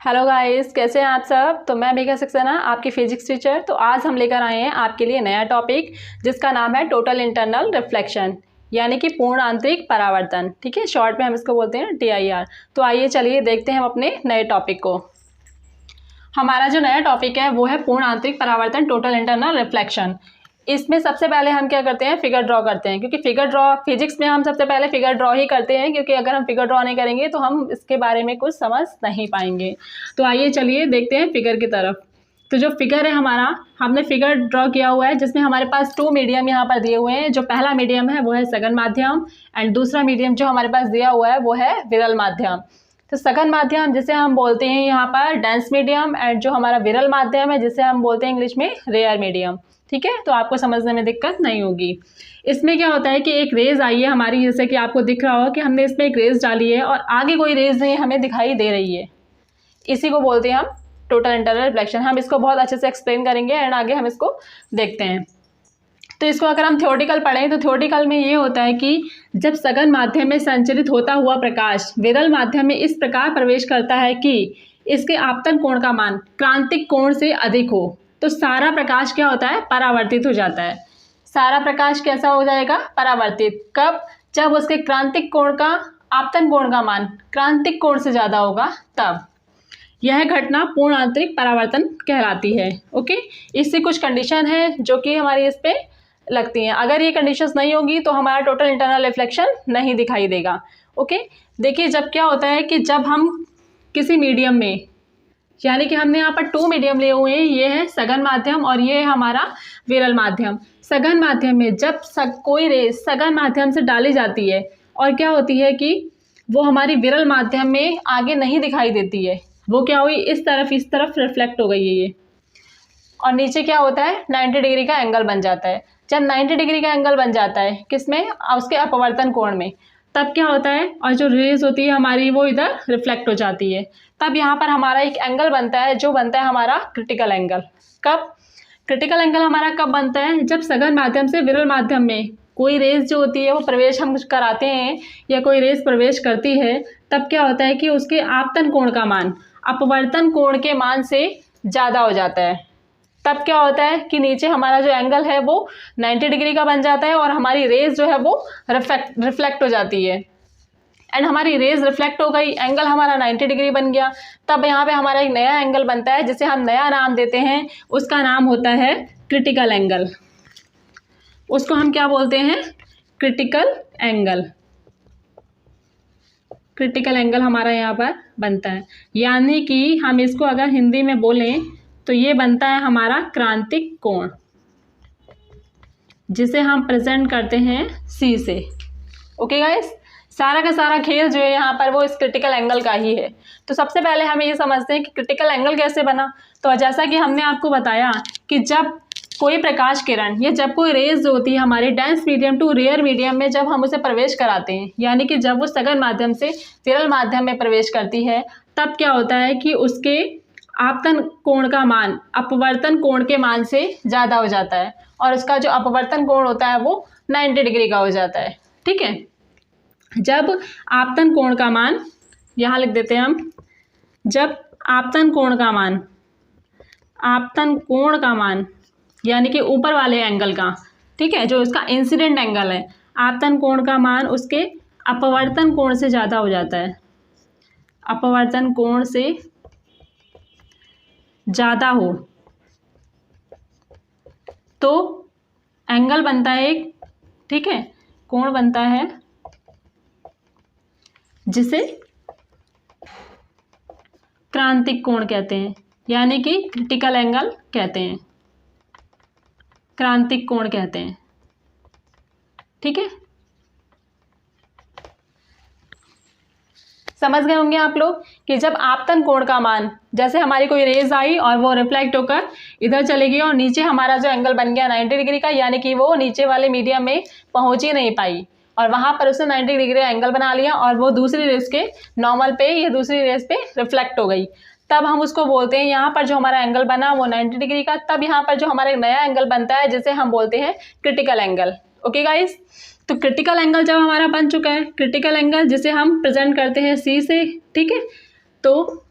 Hello guys, कैसे हैं आप सब। तो मैं मेघा सक्सेना, आपकी फिजिक्स टीचर। तो आज हम लेकर आए हैं आपके लिए नया टॉपिक जिसका नाम है टोटल इंटरनल रिफ्लेक्शन, यानी कि पूर्ण आंतरिक परावर्तन। ठीक है, शॉर्ट में हम इसको बोलते हैं TIR। तो आइए चलिए देखते हैं हम अपने नए टॉपिक को। हमारा जो नया टॉपिक है वो है पूर्ण आंतरिक परावर्तन, टोटल इंटरनल रिफ्लेक्शन। इसमें सबसे पहले हम क्या करते हैं, फिगर ड्रॉ करते हैं, क्योंकि फिगर ड्रॉ फिजिक्स में हम सबसे पहले फिगर ड्रॉ ही करते हैं, क्योंकि अगर हम फिगर ड्रॉ नहीं करेंगे तो हम इसके बारे में कुछ समझ नहीं पाएंगे। तो आइए चलिए देखते हैं फिगर की तरफ। तो जो फिगर है हमारा, हमने फिगर ड्रॉ किया हुआ है जिसमें हमारे पास 2 मीडियम यहाँ पर दिए हुए हैं। जो पहला मीडियम है वो है सघन माध्यम, एंड दूसरा मीडियम जो हमारे पास दिया हुआ है वो है विरल माध्यम। तो सघन माध्यम जिसे हम बोलते हैं यहाँ पर डेंस मीडियम, एंड जो हमारा विरल माध्यम है जिसे हम बोलते हैं इंग्लिश में रेयर मीडियम। ठीक है, तो आपको समझने में दिक्कत नहीं होगी। इसमें क्या होता है कि एक रेज आई है हमारी, जैसे कि आपको दिख रहा हो कि हमने इसमें एक रेज डाली है और आगे कोई रेज नहीं हमें दिखाई दे रही है। इसी को बोलते हैं हम टोटल इंटरनल रिफ्लेक्शन। हम इसको बहुत अच्छे से एक्सप्लेन करेंगे एंड आगे हम इसको देखते हैं। तो इसको अगर हम थ्योरेटिकल पढ़ें तो थ्योरेटिकल में ये होता है कि जब सघन माध्यम में संचरित होता हुआ प्रकाश विरल माध्यम में इस प्रकार प्रवेश करता है कि इसके आपतन कोण का मान क्रांतिक कोण से अधिक हो, तो सारा प्रकाश क्या होता है, परावर्तित हो जाता है। सारा प्रकाश कैसा हो जाएगा, परावर्तित। कब? जब उसके क्रांतिक कोण का आपतन कोण का मान क्रांतिक कोण से ज़्यादा होगा तब। यह घटना पूर्ण आंतरिक परावर्तन कहलाती है। ओके, इससे कुछ कंडीशन है जो कि हमारी इस पे लगती हैं। अगर ये कंडीशंस नहीं होगी तो हमारा टोटल इंटरनल रिफ्लेक्शन नहीं दिखाई देगा। ओके, देखिए जब क्या होता है कि जब हम किसी मीडियम में, यानी कि हमने यहाँ पर 2 मीडियम लिए हुए हैं, ये है सघन माध्यम और ये है हमारा विरल माध्यम। सघन माध्यम में जब कोई रेज सघन माध्यम से डाली जाती है और क्या होती है कि वो हमारी विरल माध्यम में आगे नहीं दिखाई देती है, वो क्या हुई, इस तरफ रिफ्लेक्ट हो गई है ये, और नीचे क्या होता है, 90 डिग्री का एंगल बन जाता है। जब 90 डिग्री का एंगल बन जाता है किसमें, उसके अपवर्तन कोण में, तब क्या होता है, और जो रेज होती है हमारी वो इधर रिफ्लेक्ट हो जाती है। तब यहाँ पर हमारा एक एंगल बनता है जो बनता है हमारा क्रिटिकल एंगल। कब? क्रिटिकल एंगल हमारा कब बनता है, जब सघन माध्यम से विरल माध्यम में कोई रेज जो होती है वो प्रवेश हम कराते हैं या कोई रेज प्रवेश करती है, तब क्या होता है कि उसके आपतन कोण का मान अपवर्तन कोण के मान से ज़्यादा हो जाता है। तब क्या होता है कि नीचे हमारा जो एंगल है वो 90 डिग्री का बन जाता है और हमारी रेज जो है वो रिफ्लेक्ट हो जाती है। एंड हमारी रेज रिफ्लेक्ट हो गई, एंगल हमारा 90 डिग्री बन गया। तब यहाँ पे हमारा एक नया एंगल बनता है जिसे हम नया नाम देते हैं, उसका नाम होता है क्रिटिकल एंगल। उसको हम क्या बोलते हैं, क्रिटिकल एंगल। क्रिटिकल एंगल हमारा यहाँ पर बनता है, यानी कि हम इसको अगर हिंदी में बोलें तो ये बनता है हमारा क्रांतिक कोण, जिसे हम प्रेजेंट करते हैं C से। ओके गाइस, सारा का सारा खेल जो है यहाँ पर वो इस क्रिटिकल एंगल का ही है। तो सबसे पहले हमें ये समझते हैं कि क्रिटिकल एंगल कैसे बना। तो जैसा कि हमने आपको बताया कि जब कोई प्रकाश किरण या जब कोई रेज जो होती है हमारे dense medium to rare medium में जब हम उसे प्रवेश कराते हैं, यानी कि जब वो सघन माध्यम से विरल माध्यम में प्रवेश करती है, तब क्या होता है कि उसके आपतन कोण का मान अपवर्तन कोण के मान से ज़्यादा हो जाता है और उसका जो अपवर्तन कोण होता है वो 90 डिग्री का हो जाता है। ठीक है, जब आपतन कोण का मान, यहाँ लिख देते हैं हम, जब आपतन कोण का मान यानी कि ऊपर वाले एंगल का, ठीक है, जो इसका इंसिडेंट एंगल है, आपतन कोण का मान उसके अपवर्तन कोण से ज़्यादा हो जाता है, अपवर्तन कोण से ज़्यादा हो तो एंगल बनता है एक, ठीक है, कोण बनता है जिसे क्रांतिक कोण कहते हैं, यानी कि क्रिटिकल एंगल कहते हैं, क्रांतिक कोण कहते हैं। ठीक है, समझ गए होंगे आप लोग कि जब आपतन कोण का मान, जैसे हमारी कोई रेज आई और वो रिफ्लेक्ट होकर इधर चली गई और नीचे हमारा जो एंगल बन गया 90 डिग्री का, यानी कि वो नीचे वाले मीडियम में पहुंच ही नहीं पाई और वहां पर उसने 90 डिग्री एंगल बना लिया और वो दूसरी रेज के नॉर्मल पे या दूसरी रेज पे रिफ्लेक्ट हो गई, तब हम उसको बोलते हैं, यहाँ पर जो हमारा एंगल बना वो 90 डिग्री का, तब यहाँ पर जो हमारा एक नया एंगल बनता है जिसे हम बोलते हैं क्रिटिकल एंगल। ओके गाइस, तो क्रिटिकल एंगल जब हमारा बन चुका है, क्रिटिकल एंगल जिसे हम प्रेजेंट करते हैं C से, ठीक है, तो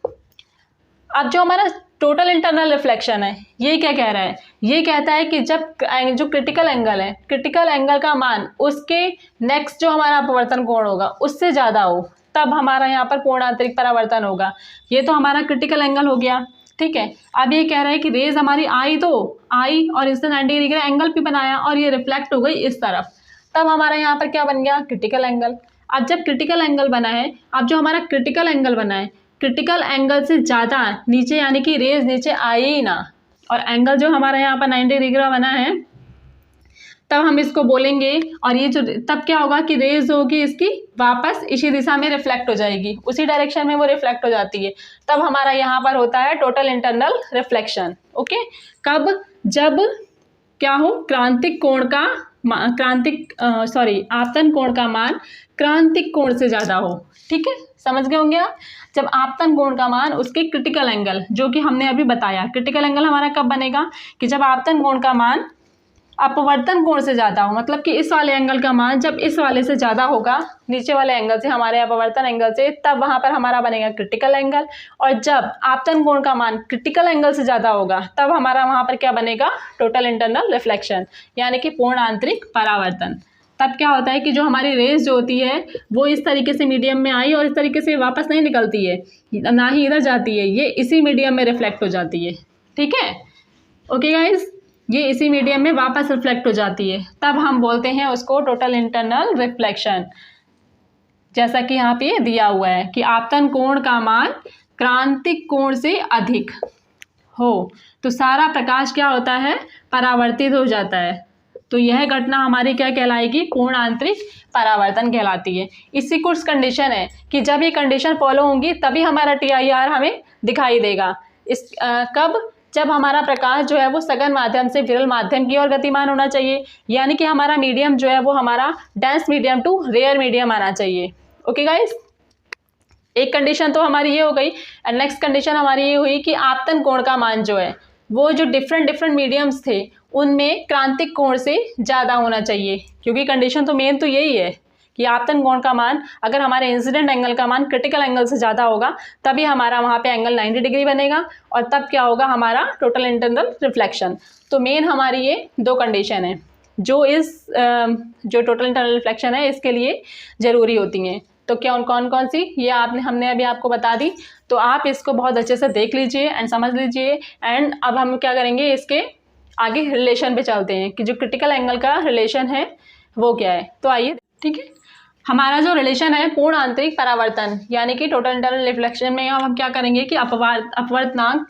अब जो हमारा टोटल इंटरनल रिफ्लेक्शन है ये क्या कह रहा है, ये कहता है कि जब जो क्रिटिकल एंगल है, क्रिटिकल एंगल का मान उसके नेक्स्ट जो हमारा अपवर्तन कोण होगा उससे ज़्यादा हो, तब हमारा यहाँ पर पूर्ण आंतरिक परावर्तन होगा। ये तो हमारा क्रिटिकल एंगल हो गया, ठीक है। अब ये कह रहा है कि रेज हमारी आई और इसने 90 डिग्री एंगल भी बनाया और ये रिफ्लेक्ट हो गई इस तरफ, तब हमारा यहाँ पर क्या बन गया, क्रिटिकल एंगल। अब जब क्रिटिकल एंगल बना है, अब जो हमारा क्रिटिकल एंगल बना है, क्रिटिकल एंगल से ज़्यादा नीचे, यानी कि रेज नीचे आई ही ना, और एंगल जो हमारा यहाँ पर 90 डिग्री बना है, तब हम इसको बोलेंगे। और ये जो तब क्या होगा कि रेज होगी इसकी वापस इसी दिशा में रिफ्लेक्ट हो जाएगी, उसी डायरेक्शन में वो रिफ्लेक्ट हो जाती है, तब हमारा यहाँ पर होता है टोटल इंटरनल रिफ्लेक्शन। ओके, कब, जब क्या हो, क्रांतिक कोण का आपतन कोण का मान क्रांतिक कोण से ज़्यादा हो। ठीक है, समझ गए होंगे आप। जब आपतन कोण का मान उसके क्रिटिकल एंगल, जो कि हमने अभी बताया, क्रिटिकल एंगल हमारा कब बनेगा कि जब आपतन कोण का मान अपवर्तन कोण से ज़्यादा हो, मतलब कि इस वाले एंगल का मान जब इस वाले से ज़्यादा होगा, नीचे वाले एंगल से, हमारे अपवर्तन एंगल से, तब वहाँ पर हमारा बनेगा क्रिटिकल एंगल। और जब आपतन कोण का मान क्रिटिकल एंगल से ज़्यादा होगा, तब हमारा वहाँ पर क्या बनेगा, टोटल इंटरनल रिफ्लेक्शन, यानी कि पूर्ण आंतरिक परावर्तन। तब क्या होता है कि जो हमारी रेज जो होती है वो इस तरीके से मीडियम में आई और इस तरीके से वापस नहीं निकलती है, ना ही इधर जाती है, ये इसी मीडियम में रिफ्लेक्ट हो जाती है। ठीक है, ओके गाइज, ये इसी मीडियम में वापस रिफ्लेक्ट हो जाती है, तब हम बोलते हैं उसको टोटल इंटरनल रिफ्लेक्शन। जैसा कि यहाँ पे दिया हुआ है कि आपतन कोण का मान क्रांतिक कोण से अधिक हो तो सारा प्रकाश क्या होता है, परावर्तित हो जाता है। तो यह घटना हमारी क्या कहलाएगी, पूर्ण आंतरिक परावर्तन कहलाती है। इसी कुछ कंडीशन है कि जब ये कंडीशन फॉलो होंगी तभी हमारा TIR हमें दिखाई देगा। इस कब, जब हमारा प्रकाश जो है वो सघन माध्यम से विरल माध्यम की ओर गतिमान होना चाहिए, यानी कि हमारा मीडियम जो है वो हमारा dense medium to rare medium आना चाहिए। ओके गाइस, एक कंडीशन तो हमारी ये हो गई। एंड नेक्स्ट कंडीशन हमारी ये हुई कि आपतन कोण का मान जो है वो जो डिफरेंट मीडियम्स थे उनमें क्रांतिक कोण से ज़्यादा होना चाहिए, क्योंकि कंडीशन तो मेन तो यही है कि आपतन कोण का मान अगर हमारे इंसिडेंट एंगल का मान क्रिटिकल एंगल से ज़्यादा होगा तभी हमारा वहाँ पे एंगल 90 डिग्री बनेगा, और तब क्या होगा, हमारा टोटल इंटरनल रिफ्लेक्शन। तो मेन हमारी ये दो कंडीशन है जो जो टोटल इंटरनल रिफ्लेक्शन है इसके लिए ज़रूरी होती हैं। तो क्या कौन कौन सी, ये हमने अभी आपको बता दी। तो आप इसको बहुत अच्छे से देख लीजिए एंड समझ लीजिए। एंड अब हम क्या करेंगे, इसके आगे रिलेशन पे चलते हैं कि जो क्रिटिकल एंगल का रिलेशन है वो क्या है। तो आइए, ठीक है, हमारा जो रिलेशन है पूर्ण आंतरिक परावर्तन यानी कि टोटल इंटरनल रिफ्लेक्शन में हम क्या करेंगे कि अपवर्तनांक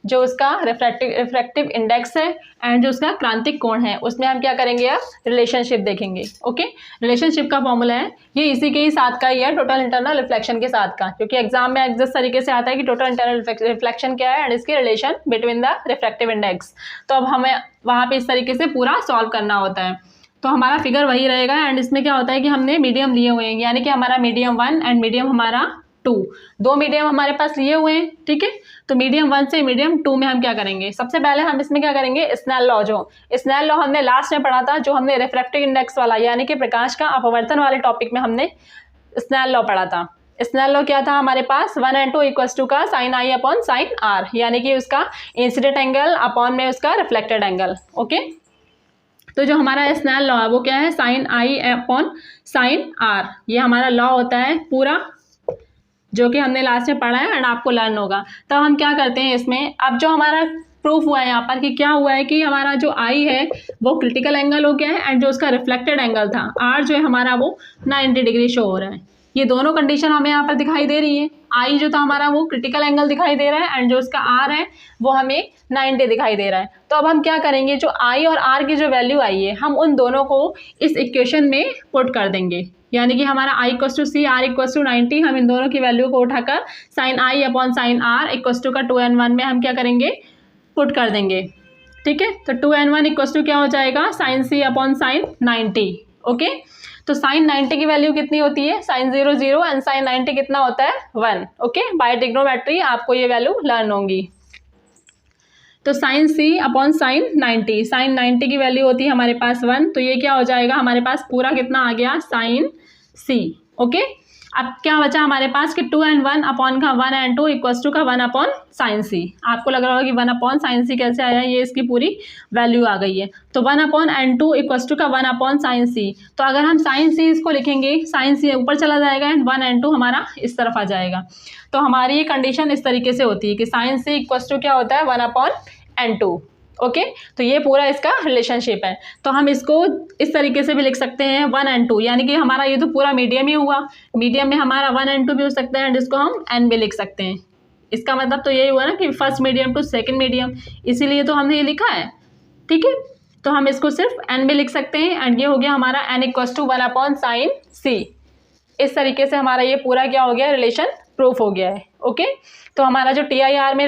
जो उसका रिफ्रैक्टिव इंडेक्स है एंड जो उसका क्रांतिक कोण है उसमें हम क्या करेंगे, अब रिलेशनशिप देखेंगे। ओके, रिलेशनशिप का फॉर्मूला है ये इसी के ही साथ का ही है, टोटल इंटरनल रिफ्लेक्शन के साथ का, क्योंकि एग्जाम में जिस तरीके से आता है कि टोटल इंटरनल रिफ्लेक्शन क्या है एंड इसकी relation between the refractive index, तो अब हमें वहाँ पे इस तरीके से पूरा सॉल्व करना होता है। तो हमारा फिगर वही रहेगा एंड इसमें क्या होता है कि हमने मीडियम लिए हुए हैं, यानी कि हमारा मीडियम 1 एंड मीडियम हमारा 2, दो मीडियम हमारे पास लिए हुए हैं। ठीक है, तो मीडियम 1 से मीडियम 2 में हम क्या करेंगे, सबसे पहले हम इसमें क्या करेंगे, स्नेल लॉ, जो स्नेल लॉ हमने लास्ट में पढ़ा था, जो हमने रिफ्रैक्टिव इंडेक्स वाला यानी कि प्रकाश का अपवर्तन वाले टॉपिक में हमने स्नेल लॉ पढ़ा था। स्नेल लॉ क्या था हमारे पास, 1 and 2 इक्वल्स टू का साइन आई अपॉन साइन आर, यानी कि उसका इंसिडेंट एंगल अपॉन में उसका रिफ्लेक्टेड एंगल। ओके, तो जो हमारा स्नेल लॉ है वो क्या है, साइन आई अपॉन साइन आर, ये हमारा लॉ होता है पूरा, जो कि हमने लास्ट में पढ़ा है एंड आपको लर्न होगा। तो हम क्या करते हैं इसमें, अब जो हमारा प्रूफ हुआ है यहाँ पर कि क्या हुआ है कि हमारा जो आई है वो क्रिटिकल एंगल हो गया है एंड जो उसका रिफ्लेक्टेड एंगल था आर जो है हमारा वो 90 डिग्री शो हो रहा है। ये दोनों कंडीशन हमें यहाँ पर दिखाई दे रही है। आई जो था हमारा वो क्रिटिकल एंगल दिखाई दे रहा है एंड जो उसका आर है वो हमें 90 दिखाई दे रहा है। तो अब हम क्या करेंगे, जो आई और आर की जो वैल्यू आई है हम उन दोनों को इस इक्वेशन में पुट कर देंगे, यानी कि हमारा I equals to C, R equals to 90, हम इन दोनों की वैल्यू को उठाकर sine I upon sine R equals to का 2n1 में हम क्या करेंगे, पुट कर देंगे। ठीक है, तो 2n1 इक्वल्स टू क्या हो जाएगा, साइन सी अपॉन साइन 90। ओके, तो साइन 90 की वैल्यू कितनी होती है, साइन 0 0 एंड साइन 90 कितना होता है 1। ओके, बाय ट्रिग्नोमेट्री आपको ये वैल्यू लर्न होंगी। तो साइन सी अपॉन साइन 90, साइन 90 की वैल्यू होती है हमारे पास 1, तो ये क्या हो जाएगा हमारे पास पूरा कितना आ गया, साइन सी। ओके, अब क्या बचा हमारे पास कि 2 and 1 अपॉन का 1 and 2 इक्वल्स टू का 1 अपॉन साइन सी। आपको लग रहा होगा कि 1 अपॉन साइन सी कैसे आया, ये इसकी पूरी वैल्यू आ गई है। तो 1 अपॉन एन 2 इक्वल्स टू का 1 अपॉन साइन सी। तो अगर हम साइन सी इसको लिखेंगे, साइन सी ऊपर चला जाएगा एंड 1 and 2 हमारा इस तरफ आ जाएगा। तो हमारी ये कंडीशन इस तरीके से होती है कि साइन सी इक्वल्स टू क्या होता है 1 अपॉन एन 2। ओके, तो ये पूरा इसका रिलेशनशिप है। तो हम इसको इस तरीके से भी लिख सकते हैं 1 and 2, यानी कि हमारा ये तो पूरा मीडियम ही हुआ। मीडियम में हमारा 1 and 2 भी हो सकता है एंड इसको हम एन भी लिख सकते हैं। इसका मतलब तो यही हुआ ना कि first medium to second medium, इसीलिए तो हमने ये लिखा है। ठीक है, तो हम इसको सिर्फ एन भी लिख सकते हैं एंड ये हो गया हमारा N equals to 1 upon sine C. इस तरीके से हमारा ये पूरा क्या हो गया, रिलेशन प्रूफ हो गया है। ओके, तो हमारा जो TIR में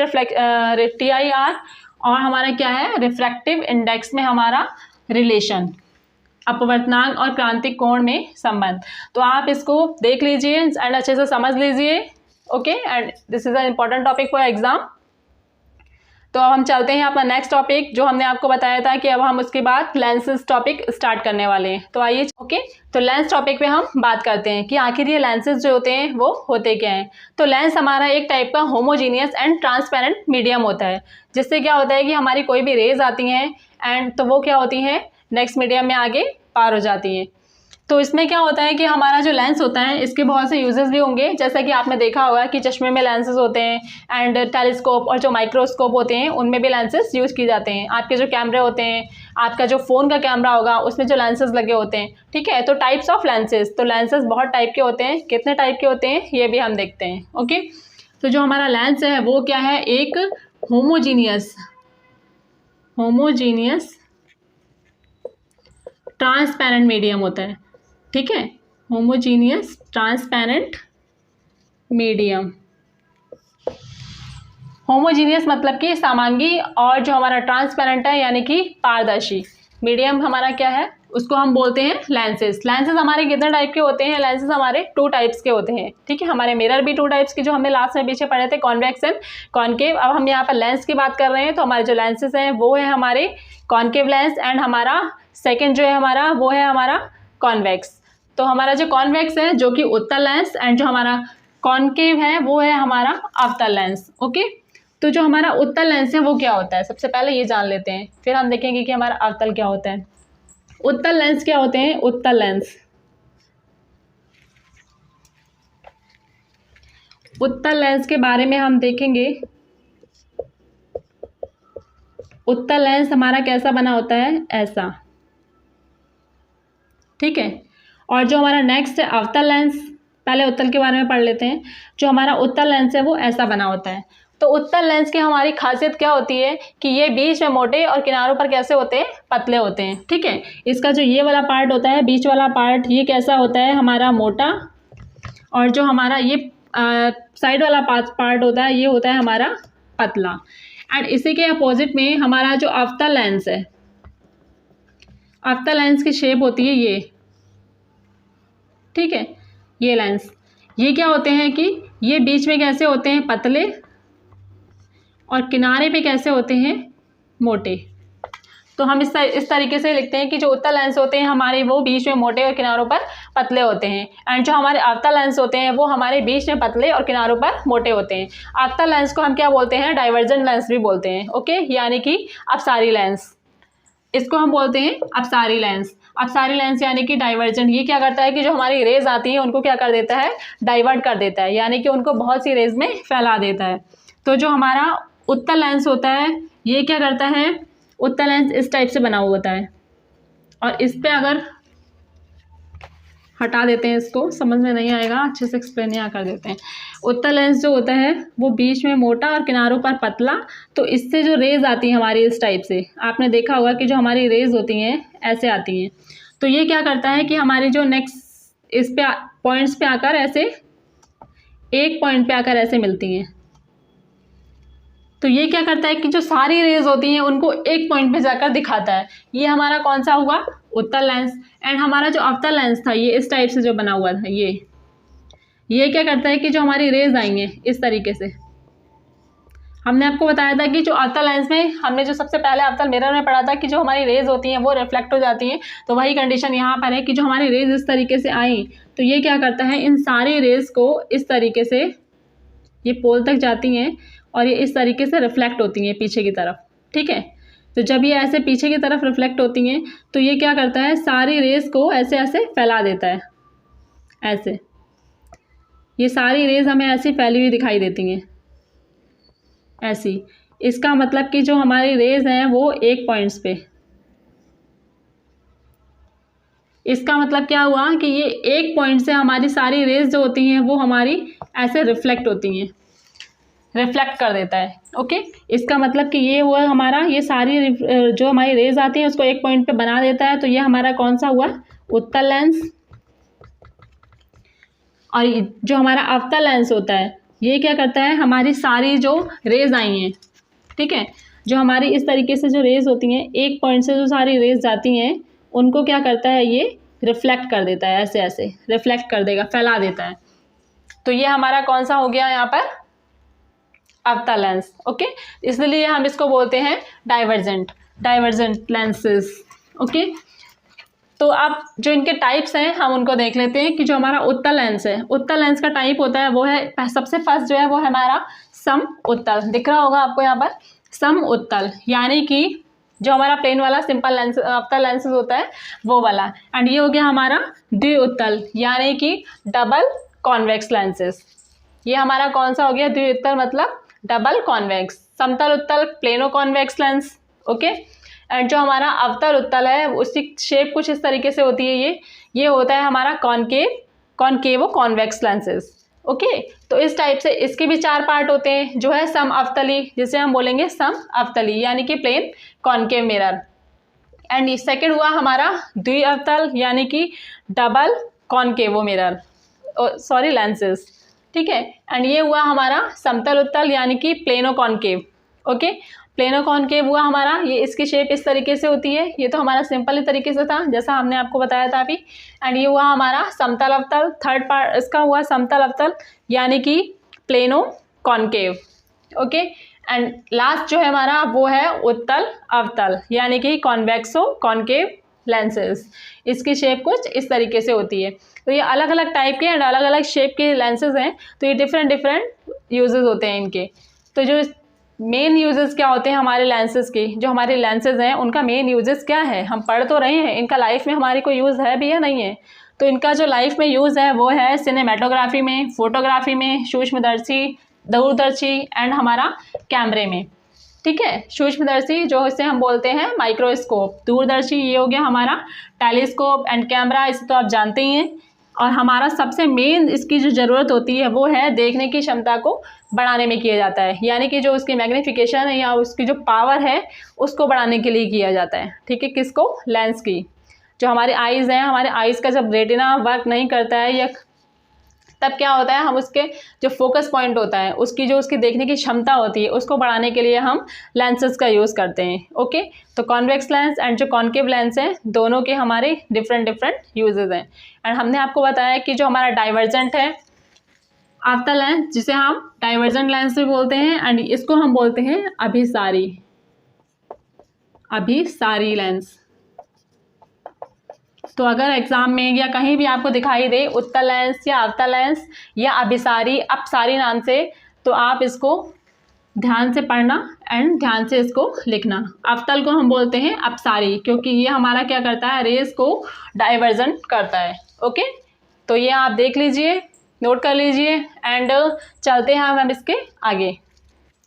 TIR और हमारा क्या है रिफ्रैक्टिव इंडेक्स में हमारा रिलेशन, अपवर्तनांक और क्रांतिक कोण में संबंध। तो आप इसको देख लीजिए एंड अच्छे से समझ लीजिए। Okay, and this is a important topic for exam. तो अब हम चलते हैं अपना नेक्स्ट टॉपिक, जो हमने आपको बताया था कि अब हम उसके बाद लेंसेज टॉपिक स्टार्ट करने वाले हैं। तो आइए, ओके, तो लेंस टॉपिक पे हम बात करते हैं कि आखिर ये लेंसेज जो होते हैं वो होते क्या हैं। तो लेंस हमारा एक टाइप का होमोजीनियस एंड ट्रांसपेरेंट मीडियम होता है, जिससे क्या होता है कि हमारी कोई भी रेज आती हैं एंड तो वो क्या होती हैं नेक्स्ट मीडियम में आगे पार हो जाती हैं। तो इसमें क्या होता है कि हमारा जो लेंस होता है इसके बहुत से यूजेस भी होंगे, जैसा कि आपने देखा होगा कि चश्मे में लेंसेज होते हैं एंड टेलीस्कोप और जो माइक्रोस्कोप होते हैं उनमें भी लेंसेज यूज़ किए जाते हैं। आपके जो कैमरे होते हैं, आपका जो फ़ोन का कैमरा होगा उसमें जो लेंसेज लगे होते हैं। ठीक है, तो टाइप्स ऑफ लेंसेज, तो लेंसेज बहुत टाइप के होते हैं। कितने टाइप के होते हैं ये भी हम देखते हैं। ओके, तो जो हमारा लेंस है वो क्या है, एक होमोजीनियस ट्रांसपेरेंट मीडियम होता है। ठीक है, होमोजीनियस ट्रांसपेरेंट मीडियम। होमोजीनियस मतलब कि समांगी, और जो हमारा ट्रांसपेरेंट है यानी कि पारदर्शी। मीडियम हमारा क्या है, उसको हम बोलते हैं लेंसेज। लेंसेज हमारे कितने टाइप के होते हैं, लेंसेज हमारे 2 टाइप्स के होते हैं। ठीक है, हमारे मिरर भी 2 टाइप्स के जो हमने लास्ट में पीछे पढ़े थे, कॉन्वेक्स एंड कॉनकेव। अब हम यहाँ पर लेंस की बात कर रहे हैं, तो हमारे जो लेंसेज हैं वो है हमारे कॉनकेव लेंस एंड हमारा सेकेंड जो है हमारा वो है हमारा कॉन्वेक्स। तो हमारा जो कॉन्वेक्स है जो कि उत्तल लेंस एंड जो हमारा कॉनकेव है वो है हमारा अवतल लेंस। ओके, तो जो हमारा उत्तल लेंस है वो क्या होता है, सबसे पहले ये जान लेते हैं, फिर हम देखेंगे कि हमारा अवतल क्या होता है। उत्तल लेंस क्या होते हैं, उत्तल लेंस के बारे में हम देखेंगे। उत्तल लेंस हमारा कैसा बना होता है, ऐसा। ठीक है, और जो हमारा नेक्स्ट है अवतल लेंस, पहले उत्तल के बारे में पढ़ लेते हैं। जो हमारा उत्तल लेंस है वो ऐसा बना होता है। तो उत्तल लेंस की हमारी खासियत क्या होती है कि ये बीच में मोटे और किनारों पर कैसे होते हैं, पतले होते हैं। ठीक है, इसका जो ये वाला पार्ट होता है, बीच वाला पार्ट, ये कैसा होता है हमारा मोटा, और जो हमारा ये साइड वाला पार्ट होता है ये होता है हमारा पतला। एंड इसी के अपोजिट में हमारा जो अवतल लेंस है, अवतल लेंस की शेप होती है ये। ठीक है, ये लेंस, ये क्या होते हैं कि ये बीच में कैसे होते हैं, पतले, और किनारे पे कैसे होते हैं, मोटे। तो हम इस तरीके से लिखते हैं कि जो उत्तल लेंस होते हैं हमारे वो बीच में मोटे और किनारों पर पतले होते हैं, एंड जो हमारे अवतल लेंस होते हैं वो हमारे बीच में पतले और किनारों पर मोटे होते हैं। अवतल लेंस को हम क्या बोलते हैं, डाइवर्जेंट लेंस भी बोलते हैं। ओके, यानी कि अपसारी लेंस, इसको हम बोलते हैं अपसारी लेंस। अपसारी लेंस यानी कि डाइवर्जेंट, ये क्या करता है कि जो हमारी रेज आती है उनको क्या कर देता है, डाइवर्ट कर देता है, यानी कि उनको बहुत सी रेज में फैला देता है। तो जो हमारा उत्तल लेंस होता है ये क्या करता है, उत्तल लेंस इस टाइप से बना हुआ होता है, और इस पे अगर हटा देते हैं, इसको समझ में नहीं आएगा, अच्छे से एक्सप्लेन यहाँ कर देते हैं। उत्तल लेंस जो होता है वो बीच में मोटा और किनारों पर पतला, तो इससे जो रेज आती है हमारी इस टाइप से, आपने देखा होगा कि जो हमारी रेज होती हैं ऐसे आती हैं। तो ये क्या करता है कि हमारी जो नेक्स्ट इस पे पॉइंट्स पे आकर ऐसे एक पॉइंट पे आकर ऐसे मिलती हैं। तो ये क्या करता है कि जो सारी रेज होती हैं उनको एक पॉइंट पे जाकर दिखाता है। ये हमारा कौन सा हुआ, उत्तल लेंस। एंड हमारा जो अवतल लेंस था ये इस टाइप से जो बना हुआ था, ये क्या करता है कि जो हमारी रेज आई हैं इस तरीके से, हमने आपको बताया था कि जो अवतल लेंस में हमने जो सबसे पहले अवतल मिरर में पढ़ा था कि जो हमारी रेज होती हैं वो रिफ्लेक्ट हो जाती हैं, तो वही कंडीशन यहाँ पर है कि जो हमारी रेज इस तरीके से आई तो ये क्या करता है, इन सारी रेज को इस तरीके से ये पोल तक जाती हैं और ये इस तरीके से रिफ्लेक्ट होती हैं पीछे की तरफ, ठीक है। तो जब ये ऐसे पीछे की तरफ रिफ्लेक्ट होती हैं तो ये क्या करता है, सारी रेज को ऐसे ऐसे फैला देता है, ऐसे ये सारी रेज हमें ऐसी फैली हुई दिखाई देती हैं, ऐसी। इसका मतलब कि जो हमारी रेज हैं वो एक पॉइंट्स पे, इसका मतलब क्या हुआ कि ये एक पॉइंट से हमारी सारी रेज जो होती हैं वो हमारी ऐसे रिफ्लेक्ट होती हैं, रिफ्लेक्ट कर देता है। ओके, इसका मतलब कि ये हुआ हमारा, ये सारी जो हमारी रेज आती हैं उसको एक पॉइंट पे बना देता है। तो ये हमारा कौन सा हुआ, उत्तल लेंस। और जो हमारा अवतल लेंस होता है ये क्या करता है, हमारी सारी जो रेज आई हैं, ठीक है, जो हमारी इस तरीके से जो रेज होती हैं एक पॉइंट से जो सारी रेज जाती हैं उनको क्या करता है, ये रिफ्लेक्ट कर देता है, ऐसे ऐसे रिफ्लेक्ट कर देगा, फैला देता है। तो ये हमारा कौन सा हो गया यहाँ पर, अवतल लेंस। ओके, इसलिए हम इसको बोलते हैं डाइवर्जेंट लेंसेज। ओके, तो अब जो इनके टाइप्स हैं हम उनको देख लेते हैं कि जो हमारा उत्तल लेंस है, उत्तल लेंस का टाइप होता है वो है, सबसे फर्स्ट जो है वो है हमारा सम उत्तल, दिख रहा होगा आपको यहाँ पर, सम उत्तल, यानी कि जो हमारा प्लेन वाला सिंपल लेंस अवतल लेंसेज होता है वो वाला। एंड ये हो गया हमारा द्विउत्तल, यानी कि डबल कॉन्वेक्स लेंसेज। ये हमारा कौन सा हो गया, द्विउत्तल मतलब डबल कॉन्वेक्स। समतल उत्तल plano convex lens. Okay, and जो हमारा अवतल उत्तल है उसकी शेप कुछ इस तरीके से होती है, ये होता है हमारा कॉनकेवो कॉन्वेक्स लेंसेज। ओके, तो इस टाइप से इसके भी चार पार्ट होते हैं, जो है सम अवतली, जिसे हम बोलेंगे सम अवतली, यानी कि plane concave mirror. And second हुआ हमारा द्विअवतल, यानी कि double concave mirror, sorry lenses, ठीक है। एंड ये हुआ हमारा समतल उत्तल, यानी कि plano concave. Okay, plano concave हुआ हमारा, ये इसकी शेप इस तरीके से होती है, ये तो हमारा सिंपल ही तरीके से था जैसा हमने आपको बताया था अभी। एंड ये हुआ हमारा समतल अवतल, थर्ड पार्ट इसका हुआ समतल अवतल, यानी कि plano concave. Okay, and last जो है हमारा वो है उत्तल अवतल, यानी कि कॉन्वेक्सो कॉनकेव लेंसेज। इसकी शेप कुछ इस तरीके से होती है। तो ये अलग अलग टाइप के एंड अलग अलग शेप के लेंसेज हैं, तो ये डिफरेंट यूजेस होते हैं इनके। तो जो मेन यूजेस क्या होते हैं हमारे लेंसेज के, जो हमारे लेंसेज हैं उनका मेन यूजेस क्या है, हम पढ़ तो रहे हैं, इनका लाइफ में हमारी कोई यूज़ है भी या नहीं है। तो इनका जो लाइफ में यूज़ है वो है सिनेमेटोग्राफी में, फोटोग्राफी में, सूक्ष्मदर्शी, दूरदर्शी एंड हमारा कैमरे में, ठीक है। सूक्ष्मदर्शी जो इसे हम बोलते हैं माइक्रोस्कोप, दूरदर्शी ये हो गया हमारा टेलीस्कोप, एंड कैमरा इसे तो आप जानते ही हैं। और हमारा सबसे मेन इसकी जो ज़रूरत होती है वो है देखने की क्षमता को बढ़ाने में किया जाता है, यानी कि जो उसकी मैग्नीफिकेशन है या उसकी जो पावर है उसको बढ़ाने के लिए किया जाता है, ठीक है। किसको, लेंस की। जो हमारे आइज़ हैं, हमारे आइज़ का जब रेटिना वर्क नहीं करता है या तब क्या होता है, हम उसके जो फोकस पॉइंट होता है उसकी जो उसकी देखने की क्षमता होती है उसको बढ़ाने के लिए हम लेंसेज का यूज़ करते हैं। ओके, तो कॉन्वेक्स लेंस एंड जो कॉनकेव लेंस हैं दोनों के हमारे डिफरेंट यूजेस हैं। एंड हमने आपको बताया कि जो हमारा डाइवर्जेंट है अवतल लेंस, जिसे हम डाइवर्जेंट लेंस भी बोलते हैं, एंड इसको हम बोलते हैं अभिसारी लेंस। तो अगर एग्जाम में या कहीं भी आपको दिखाई दे उत्तल लेंस या अवतल लेंस या अपसारी नाम से, तो आप इसको ध्यान से पढ़ना एंड ध्यान से इसको लिखना। अवतल को हम बोलते हैं अपसारी, क्योंकि ये हमारा क्या करता है, रेस को डाइवर्जेंट करता है। ओके, तो ये आप देख लीजिए, नोट कर लीजिए, एंड चलते हैं हम इसके आगे।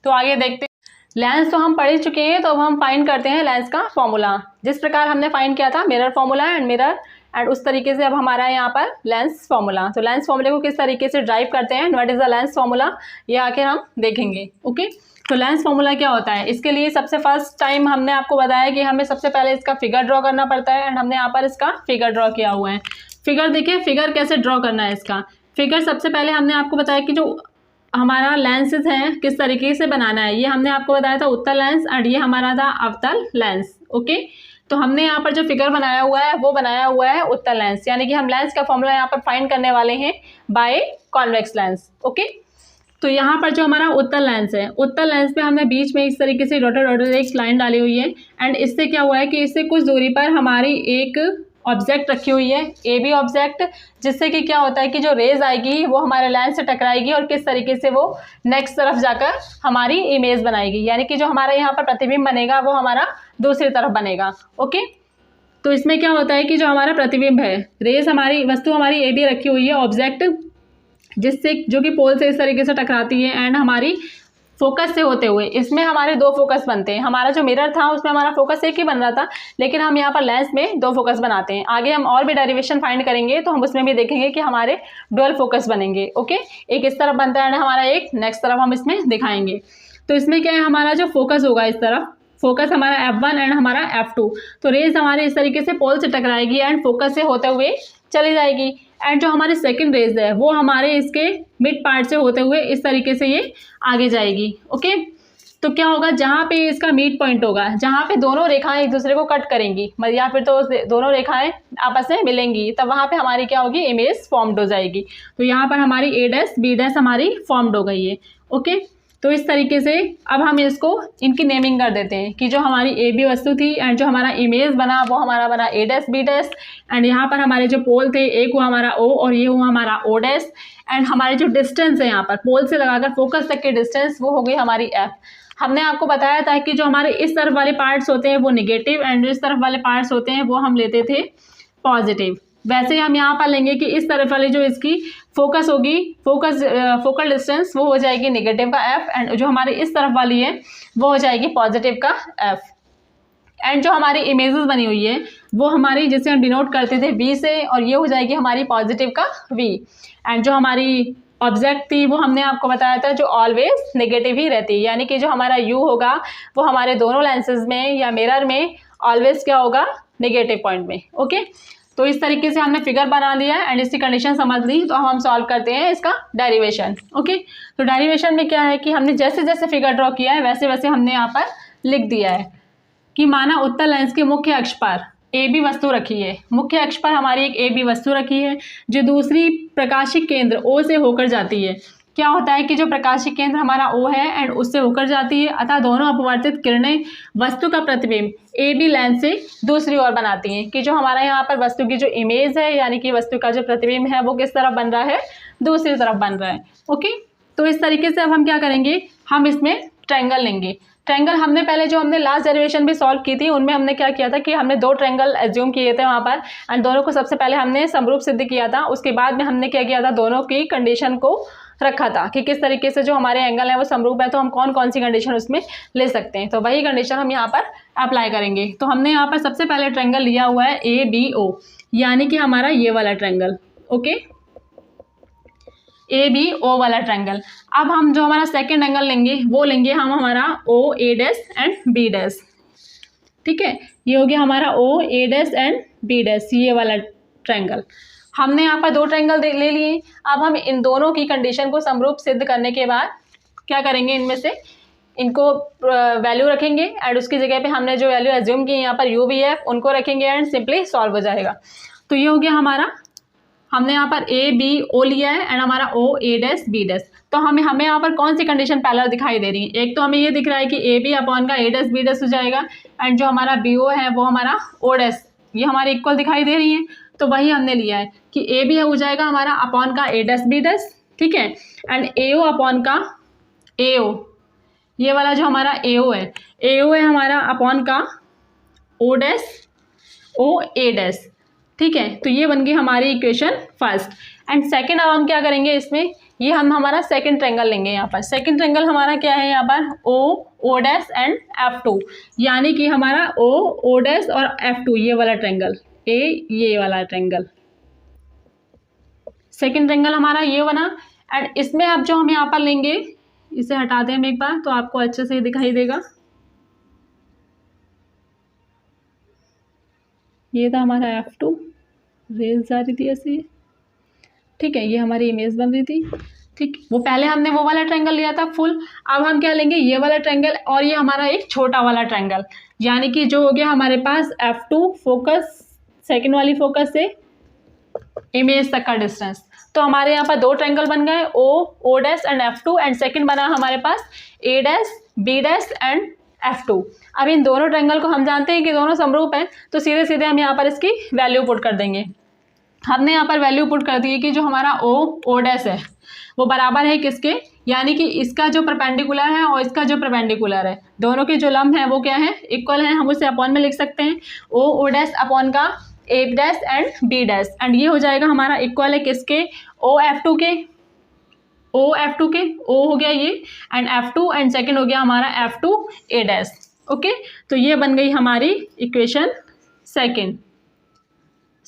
तो आगे देखते हैं, लेंस तो हम पढ़ ही चुके हैं, तो अब हम फाइंड करते हैं लेंस का फॉर्मूला। जिस प्रकार हमने फाइंड किया था मिरर फॉर्मूला एंड उस तरीके से अब हमारा है यहाँ पर लेंस फॉर्मूला। तो लेंस फॉर्मूले को किस तरीके से ड्राइव करते हैं, what is the lens formula, ये आखिर हम देखेंगे। ओके, तो लेंस फॉर्मूला क्या होता है, इसके लिए सबसे फर्स्ट टाइम हमने आपको बताया कि हमें सबसे पहले इसका फिगर ड्रॉ करना पड़ता है, एंड हमने यहाँ पर इसका फिगर ड्रॉ किया हुआ है। फिगर देखिए, फिगर कैसे ड्रॉ करना है इसका। फिगर सबसे पहले हमने आपको बताया कि जो हमारा लेंसेज हैं किस तरीके से बनाना है, ये हमने आपको बताया था उत्तल लेंस, एंड ये हमारा था अवतल लेंस। ओके, तो हमने यहाँ पर जो फिगर बनाया हुआ है वो बनाया हुआ है उत्तल लेंस, यानी कि हम लेंस का फॉर्मूला यहाँ पर फाइंड करने वाले हैं बाय कॉन्वेक्स लेंस। ओके, तो यहाँ पर जो हमारा उत्तल लेंस है, उत्तल लेंस पे हमने बीच में इस तरीके से डॉटेड डॉटेड एक लाइन डाली हुई है एंड इससे क्या हुआ है कि इससे कुछ दूरी पर हमारी एक ऑब्जेक्ट रखी हुई है, ए बी ऑब्जेक्ट, जिससे कि क्या होता है कि जो रेज आएगी वो हमारे लेंस से टकराएगी और किस तरीके से वो नेक्स्ट तरफ जाकर हमारी इमेज बनाएगी, यानी कि जो हमारा यहाँ पर प्रतिबिंब बनेगा वो हमारा दूसरी तरफ बनेगा। ओके, तो इसमें क्या होता है कि जो हमारा प्रतिबिंब है, रेज हमारी वस्तु हमारी ए बी रखी हुई है ऑब्जेक्ट, जिससे जो कि पोल से इस तरीके से टकराती है एंड हमारी फोकस से होते हुए, इसमें हमारे दो फोकस बनते हैं। हमारा जो मिरर था उसमें हमारा फोकस एक ही बन रहा था, लेकिन हम यहाँ पर लेंस में दो फोकस बनाते हैं। आगे हम और भी डेरिवेशन फाइंड करेंगे तो हम उसमें भी देखेंगे कि हमारे डुअल फोकस बनेंगे। ओके, एक इस तरफ बनता है एंड हमारा एक नेक्स्ट तरफ हम इसमें दिखाएंगे। तो इसमें क्या है, हमारा जो फोकस होगा इस तरफ, फोकस हमारा F1 एंड हमारा F2, तो रेज हमारे इस तरीके से पोल से टकराएगी एंड फोकस से होते हुए चली जाएगी एंड जो हमारी सेकंड रेज है वो हमारे इसके मिड पार्ट से होते हुए इस तरीके से ये आगे जाएगी। ओके, तो क्या होगा, जहाँ पे इसका मिड पॉइंट होगा, जहाँ पे दोनों रेखाएं एक दूसरे को कट करेंगी या फिर तो दोनों रेखाएं आपस में मिलेंगी, तब वहाँ पे हमारी क्या होगी, इमेज फॉर्म्ड हो जाएगी। तो यहाँ पर हमारी ए डैश बी डैश हमारी फॉर्म्ड हो गई है। ओके, तो इस तरीके से अब हम इसको इनकी नेमिंग कर देते हैं कि जो हमारी ए बी वस्तु थी एंड जो हमारा इमेज बना वो हमारा बना ए डैश बी डैश एंड यहाँ पर हमारे जो पोल थे, एक हुआ हमारा ओ और ये हुआ हमारा ओ डैश एंड हमारे जो डिस्टेंस है यहाँ पर पोल से लगाकर फोकस तक की डिस्टेंस वो हो गई हमारी एफ। हमने आपको बताया था कि जो हमारे इस तरफ वाले पार्ट्स होते हैं वो निगेटिव एंड जो इस तरफ वाले पार्ट्स होते हैं वो हम लेते थे पॉजिटिव। वैसे ही हम यहाँ पर लेंगे कि इस तरफ वाली जो इसकी फोकस होगी, फोकल डिस्टेंस वो हो जाएगी नेगेटिव का एफ एंड जो हमारी इस तरफ वाली है वो हो जाएगी पॉजिटिव का एफ। एंड जो हमारी इमेजेस बनी हुई है वो हमारी, जिसे हम डिनोट करते थे वी से, और ये हो जाएगी हमारी पॉजिटिव का वी। एंड जो हमारी ऑब्जेक्ट थी वो हमने आपको बताया था जो ऑलवेज नेगेटिव ही रहती है, यानी कि जो हमारा यू होगा वो हमारे दोनों लेंसेज में या मिरर में ऑलवेज क्या होगा, नेगेटिव पॉइंट में। ओके, तो इस तरीके से हमने फिगर बना लिया एंड इसकी कंडीशन समझ ली, तो हम सॉल्व करते हैं इसका डेरिवेशन। ओके, तो डेरिवेशन में क्या है कि हमने जैसे जैसे फिगर ड्रॉ किया है वैसे वैसे हमने यहाँ पर लिख दिया है कि माना उत्तल लेंस के मुख्य अक्ष पर ए बी वस्तु रखी है, मुख्य अक्ष पर हमारी एक ए बी वस्तु रखी है जो दूसरी प्रकाशिक केंद्र ओ से होकर जाती है। क्या होता है कि जो प्रकाशिक केंद्र हमारा ओ है एंड उससे होकर जाती है, अतः दोनों अपवर्तित किरणें वस्तु का प्रतिबिंब ए बी लेंस से दूसरी ओर बनाती हैं कि जो हमारा यहाँ पर वस्तु की जो इमेज है यानी कि वस्तु का जो प्रतिबिंब है वो किस तरफ बन रहा है, दूसरी तरफ बन रहा है। ओके, तो इस तरीके से अब हम क्या करेंगे, हम इसमें ट्रायंगल लेंगे। ट्रायंगल हमने पहले जो हमने लास्ट डेरिवेशन भी सॉल्व की थी उनमें हमने क्या किया था कि हमने दो ट्रायंगल एज्यूम किए थे वहाँ पर एंड दोनों को सबसे पहले हमने समरूप सिद्ध किया था। उसके बाद में हमने क्या किया था, दोनों की कंडीशन को रखा था कि किस तरीके से जो हमारे एंगल है वो समरूप है तो हम कौन कौन सी कंडीशन उसमें ले सकते हैं। तो वही कंडीशन हम यहाँ पर अप्लाई करेंगे। तो हमने यहाँ पर सबसे पहले ट्रायंगल लिया हुआ है ए बी ओ, यानी कि हमारा ये वाला triangle. Okay, A B O वाला ट्रायंगल। अब हम जो हमारा सेकंड एंगल लेंगे वो लेंगे हम हमारा ओ ए डैश एंड बी डैश। ठीक है, ये हो गया हमारा ओ ए डैश एंड बी डैश, ये वाला ट्रायंगल। हमने यहाँ पर दो ट्रायंगल ले लिए। अब हम इन दोनों की कंडीशन को समरूप सिद्ध करने के बाद क्या करेंगे, इनमें से इनको वैल्यू रखेंगे एंड उसकी जगह पे हमने जो वैल्यू एज्यूम की यहाँ पर यू वी एफ उनको रखेंगे एंड सिंपली सॉल्व हो जाएगा। तो ये हो गया हमारा, हमने यहाँ पर ए बी ओ लिया है एंड हमारा ओ ए डैश बी डैश। तो हमें यहाँ पर कौन सी कंडीशन पैरेलल दिखाई दे रही है, एक तो हमें ये दिख रहा है कि ए बी अपॉन का ए डैश बी डैश हो जाएगा एंड जो हमारा बी ओ है वो हमारा ओ डैश, ये हमारे इक्वल दिखाई दे रही है। तो वही हमने लिया है कि ए बी हो जाएगा हमारा अपॉन का ए डैश बी डैश, ठीक है, एंड ए ओ अपॉन का ए ओ, ये वाला जो हमारा ए ओ है हमारा अपॉन का ओ डैश ओ ए डैश। ठीक है, तो ये बन गई हमारी इक्वेशन फर्स्ट। एंड सेकंड अब हम क्या करेंगे, इसमें ये हम हमारा सेकंड ट्रायंगल लेंगे। यहाँ पर सेकंड ट्रायंगल हमारा क्या है, यहाँ पर ओ डैश एंड F2, यानी कि हमारा ओ डैश और F2 ये वाला ट्रायंगल, ये वाला ट्रायंगल सेकंड ट्रायंगल हमारा ये बना। एंड इसमें अब जो हम यहाँ पर लेंगे, इसे हटा दें हम एक बार तो आपको अच्छे से दिखाई देगा। ये था हमारा F2, रेज जा रही थी ऐसे, ठीक है, ये हमारी इमेज बन रही थी। ठीक, वो पहले हमने वो वाला ट्रायंगल लिया था फुल, अब हम क्या लेंगे, ये वाला ट्रायंगल और ये हमारा एक छोटा वाला ट्रायंगल, यानी कि जो हो गया हमारे पास F2 फोकस, सेकंड वाली फोकस से इमेज तक का डिस्टेंस। तो हमारे यहाँ पर दो ट्रायंगल बन गए, O dash and F2, and second बना हमारे पास A dash B dash and F2। अब इन दोनों ट्रायंगल को हम जानते हैं कि दोनों समरूप हैं, तो सीधे सीधे हम यहाँ पर इसकी वैल्यू पुट कर देंगे। हमने यहाँ पर वैल्यू पुट कर दी है कि जो हमारा ओ डैश है वो बराबर है किसके, यानी कि इसका जो परपेंडिकुलर है और इसका जो परपेंडिकुलर है, दोनों के जो लंब है वो क्या है, इक्वल है। हम उसे अपॉन में लिख सकते हैं, ओ डैश अपॉन का A dash and B dash, and ये हो जाएगा हमारा इक्वल है किसके, O F2 के, O हो गया ये एंड F2, एंड सेकंड हो गया हमारा F2 A डैश। ओके, तो ये बन गई हमारी इक्वेशन सेकंड।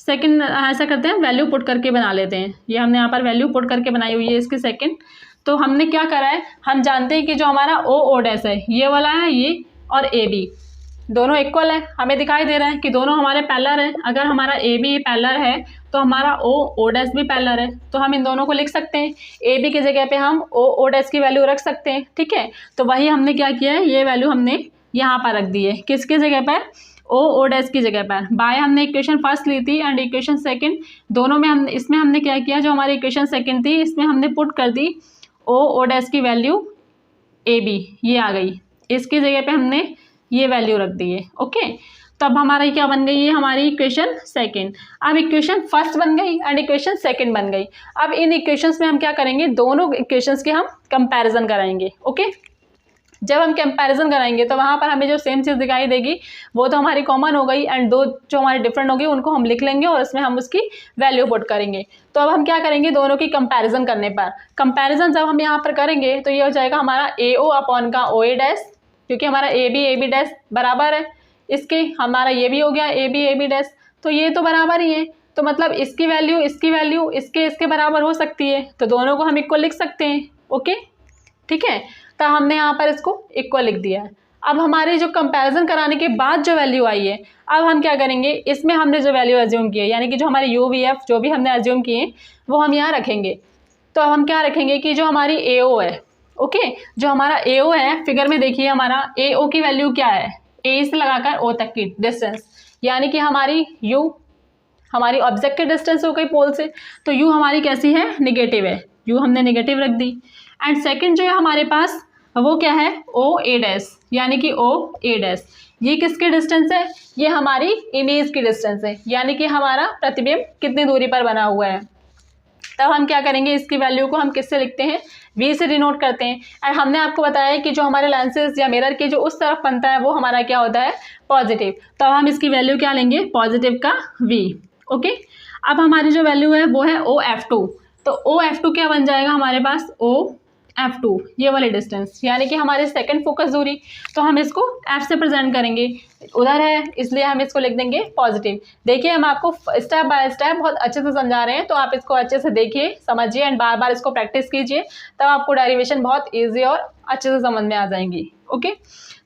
ऐसा करते हैं, वैल्यू पुट करके बना लेते हैं। ये हमने यहाँ पर वैल्यू पुट करके बनाई हुई है इसकी सेकंड। तो हमने क्या करा है, हम जानते हैं कि जो हमारा ओ डैश है ये वाला है ये, और ए बी दोनों इक्वल है। हमें दिखाई दे रहा है कि दोनों हमारे पैरेलल है। अगर हमारा ए बी पैरेलल है तो हमारा ओ डैश भी पैरेलल है, तो हम इन दोनों को लिख सकते हैं। ए बी की जगह पे हम ओ डैश की वैल्यू रख सकते हैं, ठीक है। तो वही हमने क्या किया है, ये वैल्यू हमने यहाँ पर रख दी है, किसकी जगह पर, ओ डैश की जगह पर। बाय हमने इक्वेशन फर्स्ट ली थी एंड इक्वेशन सेकंड, दोनों में इसमें हमने क्या किया, जो हमारी इक्वेशन सेकंड थी इसमें हमने पुट कर दी ओ डैश की वैल्यू ए बी, ये आ गई, इसकी जगह पे हमने ये वैल्यू रख दी है। ओके, तो अब हमारी क्या बन गई, ये हमारी इक्वेशन सेकंड। अब इक्वेशन फर्स्ट बन गई एंड इक्वेशन सेकंड बन गई। अब इन इक्वेशंस में हम क्या करेंगे, दोनों इक्वेशंस के हम कंपैरिजन कराएंगे। ओके, जब हम कंपैरिजन कराएंगे तो वहाँ पर हमें जो सेम चीज़ दिखाई देगी वो तो हमारी कॉमन हो गई, एंड दो जो हमारी डिफरेंट होगी उनको हम लिख लेंगे और इसमें हम उसकी वैल्यू पुट करेंगे। तो अब हम क्या करेंगे, दोनों की कंपैरिजन करने पर, कंपैरिजन जब हम यहाँ पर करेंगे तो ये हो जाएगा हमारा ए ओ अपॉन का ओ ए डैश, क्योंकि हमारा ए बी डैश बराबर है इसके, हमारा ये भी हो गया ए बी डैश, तो ये तो बराबर ही है। तो मतलब इसकी वैल्यू इसके बराबर हो सकती है, तो दोनों को हम इक्वल लिख सकते हैं। ओके, ठीक है, तो हमने यहाँ पर इसको इक्वल लिख दिया है। अब हमारे जो कंपैरिजन कराने के बाद जो वैल्यू आई है, अब हम क्या करेंगे, इसमें हमने जो वैल्यू एज्यूम की है, यानी कि जो हमारे यू वी एफ जो भी हमने एज्यूम किए वो हम यहाँ रखेंगे। तो अब हम क्या रखेंगे कि जो हमारी ए ओ है, ओके, जो हमारा ए ओ है, फिगर में देखिए हमारा ए ओ की वैल्यू क्या है, ए से लगाकर ओ तक की डिस्टेंस, यानी कि हमारी यू हमारी ऑब्जेक्ट की डिस्टेंस हो गई पोल से, तो यू हमारी कैसी है, निगेटिव है, यू हमने निगेटिव रख दी। एंड सेकंड जो है हमारे पास वो क्या है, ओ ए डैश, यानी कि ओ ए डैश, ये किसकी डिस्टेंस है, ये हमारी इमेज की डिस्टेंस है, यानी कि हमारा प्रतिबिंब कितनी दूरी पर बना हुआ है। तब हम क्या करेंगे, इसकी वैल्यू को हम किससे लिखते हैं, v से डिनोट करते हैं। एंड हमने आपको बताया है कि जो हमारे लेंसेज या मिरर के जो उस तरफ बनता है वो हमारा क्या होता है, पॉजिटिव। तो अब हम इसकी वैल्यू क्या लेंगे, पॉजिटिव का v। ओके, अब हमारी जो वैल्यू है वो है ओ एफ टू, तो ओ एफ टू क्या बन जाएगा हमारे पास, ओ F2, ये वाली डिस्टेंस, यानी कि हमारे सेकंड फोकस दूरी, तो हम इसको F से प्रेजेंट करेंगे, उधर है इसलिए हम इसको लिख देंगे पॉजिटिव। देखिए हम आपको स्टेप बाय स्टेप बहुत अच्छे से समझा रहे हैं, तो आप इसको अच्छे से देखिए, समझिए एंड बार बार इसको प्रैक्टिस कीजिए, तब आपको डेरिवेशन बहुत ईजी और अच्छे से समझ में आ जाएंगी। ओके,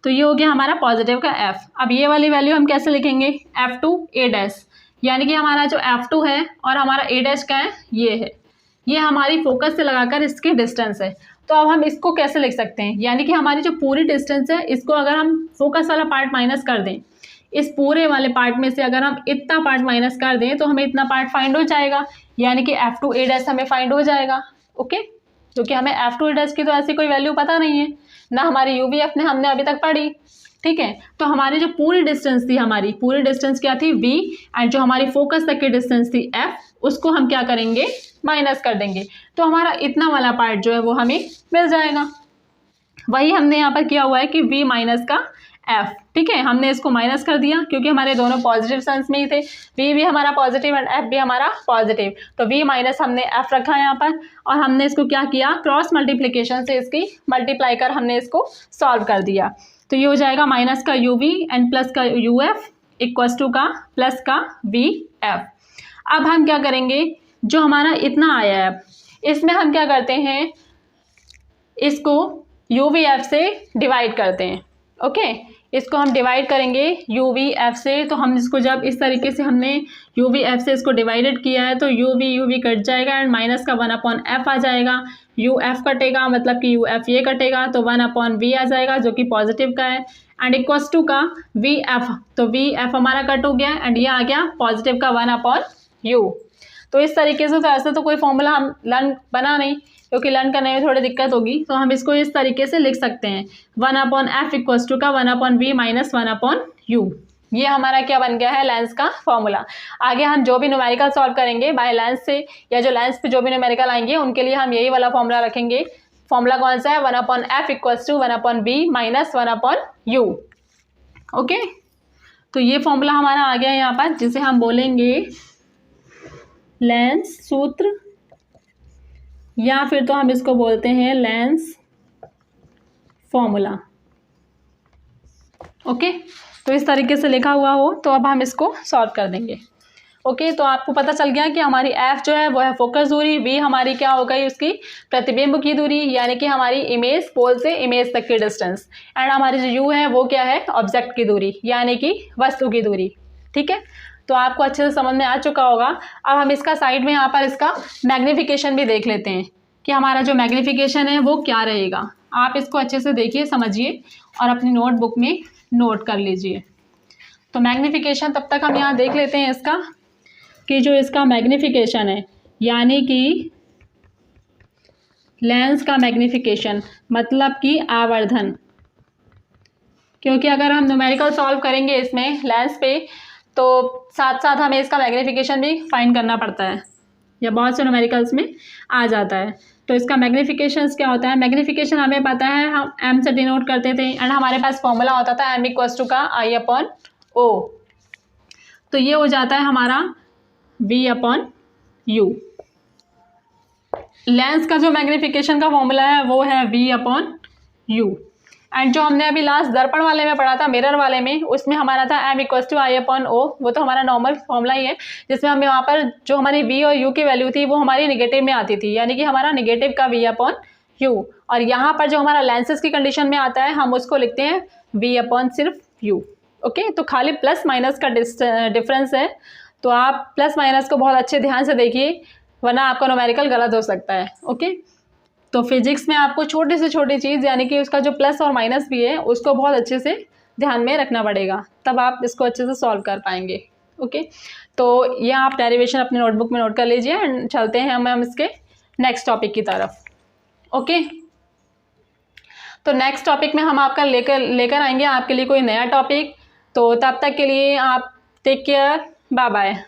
तो ये हो गया हमारा पॉजिटिव का F। अब ये वाली वैल्यू हम कैसे लिखेंगे, F2 A डैश, यानी कि हमारा जो F2 है और हमारा A डैश का है, ये है, ये हमारी फोकस से लगाकर इसकी डिस्टेंस है। तो अब हम इसको कैसे लिख सकते हैं, यानी कि हमारी जो पूरी डिस्टेंस है इसको अगर हम फोकस वाला पार्ट माइनस कर दें, इस पूरे वाले पार्ट में से अगर हम इतना पार्ट माइनस कर दें तो हमें इतना पार्ट फाइंड हो जाएगा, यानी कि F2 A डैश हमें फाइंड हो जाएगा। ओके, क्योंकि हमें F2 A डैश की तो ऐसी कोई वैल्यू पता नहीं है ना, हमारी UVF ने हमने अभी तक पढ़ी, ठीक है। तो हमारी जो पूरी डिस्टेंस थी, हमारी पूरी डिस्टेंस क्या थी, v, एंड जो हमारी फोकस तक की डिस्टेंस थी F, उसको हम क्या करेंगे, माइनस कर देंगे, तो हमारा इतना वाला पार्ट जो है वो हमें मिल जाएगा। वही हमने यहाँ पर किया हुआ है कि v माइनस का f, ठीक है, हमने इसको माइनस कर दिया क्योंकि हमारे दोनों पॉजिटिव सेंस में ही थे, v भी हमारा पॉजिटिव एंड f भी हमारा पॉजिटिव, तो v माइनस हमने f रखा यहाँ पर, और हमने इसको क्या किया, क्रॉस मल्टीप्लिकेशन से इसकी मल्टीप्लाई कर हमने इसको सॉल्व कर दिया। तो ये हो जाएगा माइनस का uv एंड प्लस का uf इक्वल्स टू का प्लस का vf। अब हम क्या करेंगे, जो हमारा इतना आया है इसमें हम क्या करते हैं, इसको UVF से डिवाइड करते हैं। ओके, इसको हम डिवाइड करेंगे UVF से, तो हम इसको जब इस तरीके से हमने UVF से इसको डिवाइडेड किया है तो UV कट जाएगा एंड माइनस का 1/f आ जाएगा, UF कटेगा मतलब कि UF ये कटेगा तो 1/v आ जाएगा जो कि पॉजिटिव का है, एंड इक्वल्स टू का VF, तो VF हमारा कट हो गया एंड ये आ गया पॉजिटिव का 1/u। तो इस तरीके से तो ऐसे तो कोई फॉर्मूला हम लर्न बना नहीं, क्योंकि लर्न करने में थोड़ी दिक्कत होगी, तो हम इसको इस तरीके से लिख सकते हैं 1/f इक्वल्स टू का 1/v माइनस 1/u। ये हमारा क्या बन गया है, लेंस का फॉर्मूला। आगे हम जो भी न्यूमेरिकल सॉल्व करेंगे बाय लेंस से, या जो लेंस पे जो भी न्यूमेरिकल आएंगे उनके लिए हम यही वाला फॉर्मूला रखेंगे। फॉर्मूला कौन सा है, 1/f equals to 1/v minus 1/u। Okay, तो ये फॉर्मूला हमारा आ गया यहाँ पर, जिसे हम बोलेंगे लेंस सूत्र, या फिर तो हम इसको बोलते हैं लेंस फॉर्मूला। ओके, तो इस तरीके से लिखा हुआ हो तो अब हम इसको सॉल्व कर देंगे। ओके, तो आपको पता चल गया कि हमारी एफ जो है वो है फोकस दूरी, वी हमारी क्या हो गई, उसकी प्रतिबिंब की दूरी, यानी कि हमारी इमेज पोल से इमेज तक की डिस्टेंस, एंड हमारी जो यू है वो क्या है, ऑब्जेक्ट की दूरी, यानी कि वस्तु की दूरी। ठीक है, तो आपको अच्छे से समझ में आ चुका होगा। अब हम इसका साइड में यहाँ पर इसका मैग्नीफिकेशन भी देख लेते हैं कि हमारा जो मैग्नीफिकेशन है वो क्या रहेगा। आप इसको अच्छे से देखिए, समझिए और अपनी नोटबुक में नोट कर लीजिए। तो मैग्नीफिकेशन तब तक हम यहाँ देख लेते हैं इसका, कि जो इसका मैग्नीफिकेशन है, यानी कि लेंस का मैग्नीफिकेशन मतलब कि आवर्धन, क्योंकि अगर हम न्यूमेरिकल सॉल्व करेंगे इसमें लेंस पे तो साथ साथ हमें इसका मैग्नीफिकेशन भी फाइंड करना पड़ता है, या बहुत से न्यूमेरिकल्स में आ जाता है। तो इसका मैग्नीफिकेशन क्या होता है, मैग्नीफिकेशन हमें पता है, हम m से डिनोट करते थे, एंड हमारे पास फॉर्मूला होता था m इक्वल्स टू का I/O। तो ये हो जाता है हमारा V/U। लेंस का जो मैग्नीफिकेशन का फॉर्मूला है वो है V/U, एंड जो हमने अभी लास्ट दर्पण वाले में पढ़ा था, मिरर वाले में, उसमें हमारा था m इक्वल्स टू I/O। वो तो हमारा नॉर्मल फॉर्मूला ही है, जिसमें हमें वहाँ पर जो हमारी V और U की वैल्यू थी वो हमारी निगेटिव में आती थी, यानी कि हमारा निगेटिव का V/U। और यहाँ पर जो हमारा लेंसेज की कंडीशन में आता है हम उसको लिखते हैं V/ सिर्फ U। ओके, तो खाली प्लस माइनस का डिफरेंस है, तो आप प्लस माइनस को बहुत अच्छे ध्यान से देखिए, वरना आपका न्यूमेरिकल गलत हो सकता है। ओके, तो फिजिक्स में आपको छोटी से छोटी चीज़, यानी कि उसका जो प्लस और माइनस भी है उसको बहुत अच्छे से ध्यान में रखना पड़ेगा, तब आप इसको अच्छे से सॉल्व कर पाएंगे। ओके, तो ये आप डेरिवेशन अपने नोटबुक में नोट कर लीजिए, एंड चलते हैं हम इसके नेक्स्ट टॉपिक की तरफ। ओके, तो नेक्स्ट टॉपिक में हम आपका लेकर आएंगे आपके लिए कोई नया टॉपिक। तो तब तक के लिए आप टेक केयर, बाय बाय।